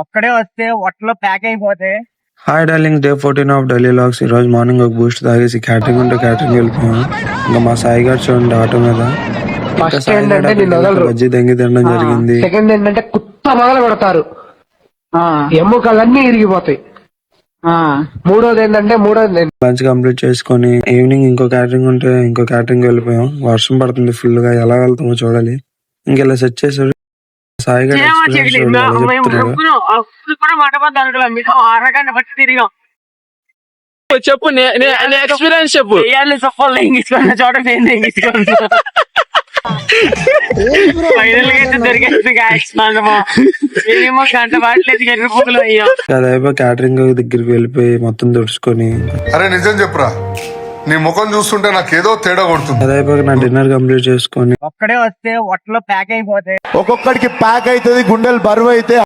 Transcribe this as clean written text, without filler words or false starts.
ఒక్కడే వస్తే ఒట్లో ప్యాక్ అయిపోతే. Hi darling, day 14 of daily logs. ఈ రోజు మార్నింగ్ ఒక బూస్ట్ తాగేసి క్యాటరింగ్ ఉంటే క్యాటరింగ్ వెళ్ళిపోయాం. ఇంకా మా సాయి గారు చూడండి ఆటో మీద. ఫస్ట్ ఏంటంటే బజ్జీ దంగి తినడం జరిగింది. సెకండ్ ఏంటంటే కుత్త మొదలు పెడతారు, ఎముకలన్నీ ఇరిగిపోతాయి. మూడోది లంచ్ కంప్లీట్ చేసుకొని ఈవినింగ్ ఇంకో క్యాటరింగ్ ఉంటే ఇంకో క్యాటరింగ్ వెళ్ళిపోయాం. వర్షం పడుతుంది ఫుల్ గా, ఎలా వెళ్తామో చూడాలి. ఇంకెలా సెట్ చేసాడు సాయి గారు. చెప్పు ఎక్స్పీరియన్స్ చెప్పు. చోట అదైపో క్యాటరింగ్ దగ్గరికి వెళ్ళిపోయి మొత్తం తుడుచుకొని, అరే నిజం చెప్పురా, నీ ముఖం చూస్తుంటే నాకేదో తేడా కొడుతుంది. అదైపోయి నా డిన్నర్ కంప్లీట్ చేసుకొని ఒక్కడే వస్తే ఒట్లో ప్యాక్ అయిపోతే. ఒక్కొక్కడికి ప్యాక్ అవుతుంది, గుండెలు బరువు అయితే